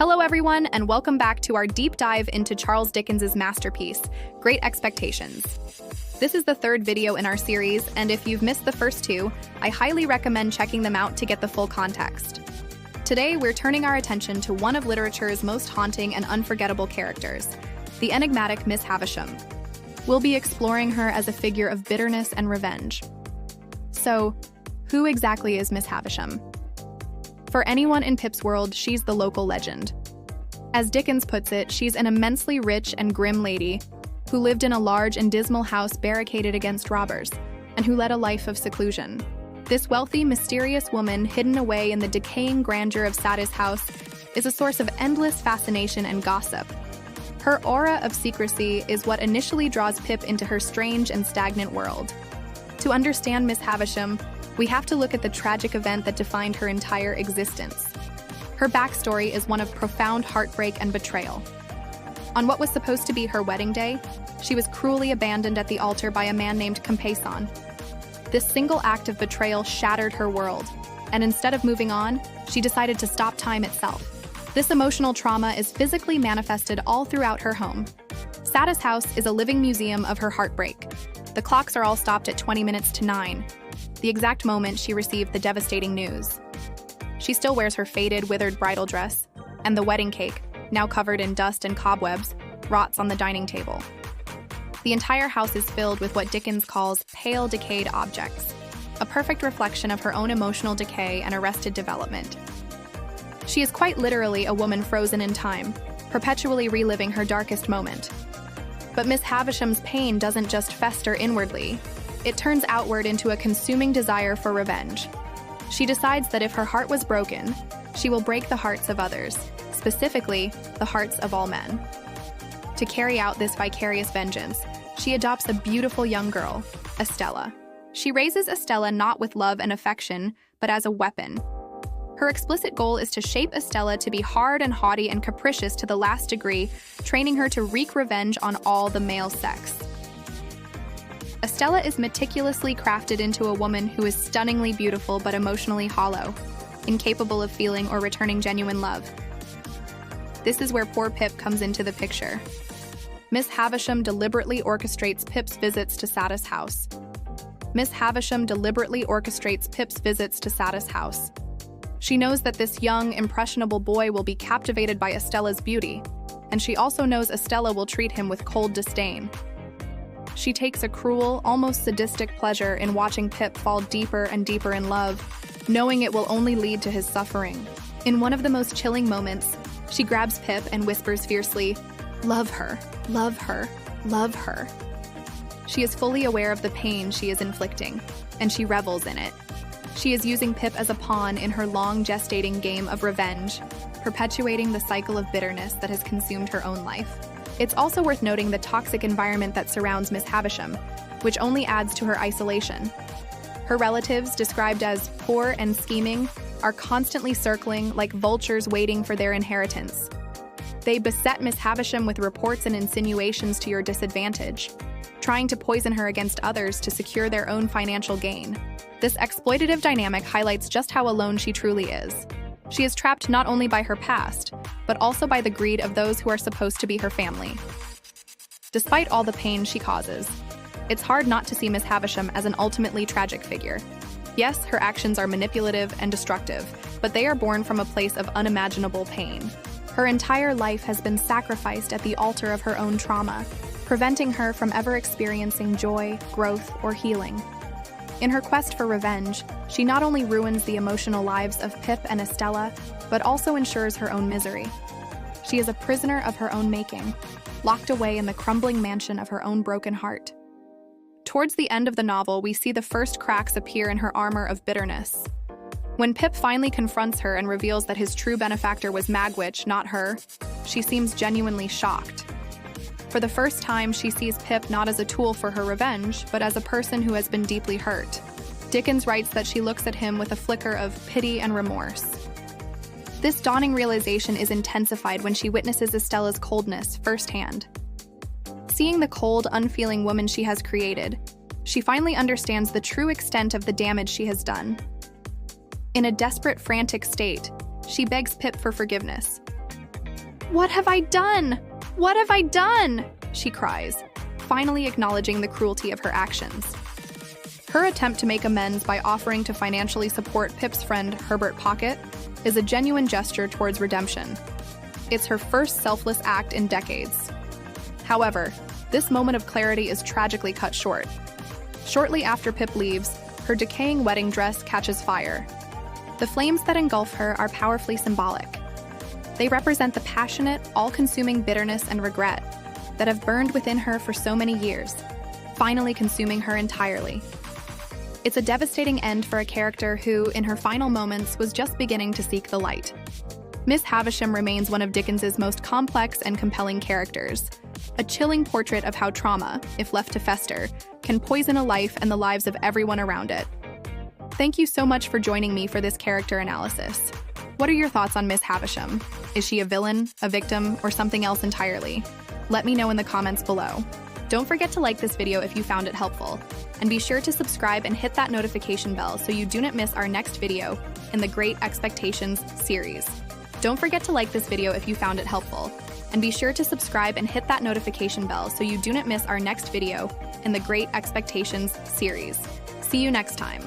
Hello everyone, and welcome back to our deep dive into Charles Dickens's masterpiece, Great Expectations. This is the third video in our series, and if you've missed the first two, I highly recommend checking them out to get the full context. Today, we're turning our attention to one of literature's most haunting and unforgettable characters, the enigmatic Miss Havisham. We'll be exploring her as a figure of bitterness and revenge. So, who exactly is Miss Havisham? For anyone in Pip's world, she's the local legend. As Dickens puts it, she's an immensely rich and grim lady who lived in a large and dismal house barricaded against robbers, and who led a life of seclusion. This wealthy, mysterious woman, hidden away in the decaying grandeur of Satis house, is a source of endless fascination and gossip. Her aura of secrecy is what initially draws Pip into her strange and stagnant world. To understand Miss Havisham, we have to look at the tragic event that defined her entire existence. Her backstory is one of profound heartbreak and betrayal. On what was supposed to be her wedding day, she was cruelly abandoned at the altar by a man named Compeyson. This single act of betrayal shattered her world, and instead of moving on, she decided to stop time itself. This emotional trauma is physically manifested all throughout her home. Satis house is a living museum of her heartbreak. The clocks are all stopped at 20 minutes to 9. The exact moment she received the devastating news. She still wears her faded, withered bridal dress, and the wedding cake, now covered in dust and cobwebs, rots on the dining table. The entire house is filled with what Dickens calls pale, decayed objects, a perfect reflection of her own emotional decay and arrested development. She is quite literally a woman frozen in time, perpetually reliving her darkest moment. But Miss Havisham's pain doesn't just fester inwardly. It turns outward into a consuming desire for revenge. She decides that if her heart was broken, she will break the hearts of others, specifically the hearts of all men. To carry out this vicarious vengeance, she adopts a beautiful young girl, Estella. She raises Estella not with love and affection, but as a weapon. Her explicit goal is to shape Estella to be hard and haughty and capricious to the last degree, training her to wreak revenge on all the male sex. Estella is meticulously crafted into a woman who is stunningly beautiful but emotionally hollow, incapable of feeling or returning genuine love. This is where poor Pip comes into the picture. Miss Havisham deliberately orchestrates Pip's visits to Satis house. Miss Havisham deliberately orchestrates Pip's visits to Satis house. She knows that this young, impressionable boy will be captivated by Estella's beauty, and she also knows Estella will treat him with cold disdain. She takes a cruel, almost sadistic pleasure in watching Pip fall deeper and deeper in love, knowing it will only lead to his suffering. In one of the most chilling moments, she grabs Pip and whispers fiercely, "Love her, love her, love her." She is fully aware of the pain she is inflicting, and she revels in it. She is using Pip as a pawn in her long gestating game of revenge, perpetuating the cycle of bitterness that has consumed her own life. It's also worth noting the toxic environment that surrounds Miss Havisham, which only adds to her isolation. Her relatives, described as poor and scheming, are constantly circling like vultures waiting for their inheritance. They beset Miss Havisham with reports and insinuations to your disadvantage, trying to poison her against others to secure their own financial gain. This exploitative dynamic highlights just how alone she truly is. She is trapped not only by her past, but also by the greed of those who are supposed to be her family. Despite all the pain she causes, it's hard not to see Miss Havisham as an ultimately tragic figure. Yes, her actions are manipulative and destructive, but they are born from a place of unimaginable pain. Her entire life has been sacrificed at the altar of her own trauma, preventing her from ever experiencing joy, growth, or healing. In her quest for revenge, she not only ruins the emotional lives of Pip and Estella, but also ensures her own misery. She is a prisoner of her own making, locked away in the crumbling mansion of her own broken heart. Towards the end of the novel, we see the first cracks appear in her armor of bitterness. When Pip finally confronts her and reveals that his true benefactor was Magwitch, not her, she seems genuinely shocked. For the first time, she sees Pip not as a tool for her revenge, but as a person who has been deeply hurt. Dickens writes that she looks at him with a flicker of pity and remorse. This dawning realization is intensified when she witnesses Estella's coldness firsthand. Seeing the cold, unfeeling woman she has created, she finally understands the true extent of the damage she has done. In a desperate, frantic state, she begs Pip for forgiveness. "What have I done? What have I done?" she cries, finally acknowledging the cruelty of her actions. Her attempt to make amends by offering to financially support Pip's friend Herbert Pocket is a genuine gesture towards redemption. It's her first selfless act in decades. However, this moment of clarity is tragically cut short. Shortly after Pip leaves, her decaying wedding dress catches fire. The flames that engulf her are powerfully symbolic. They represent the passionate, all-consuming bitterness and regret that have burned within her for so many years, finally consuming her entirely. It's a devastating end for a character who, in her final moments, was just beginning to seek the light. Miss Havisham remains one of Dickens's most complex and compelling characters, a chilling portrait of how trauma, if left to fester, can poison a life and the lives of everyone around it. Thank you so much for joining me for this character analysis. What are your thoughts on Miss Havisham? Is she a villain, a victim, or something else entirely? Let me know in the comments below. Don't forget to like this video if you found it helpful, and be sure to subscribe and hit that notification bell so you do not miss our next video in the Great Expectations series. Don't forget to like this video if you found it helpful, and be sure to subscribe and hit that notification bell so you do not miss our next video in the Great Expectations series. See you next time.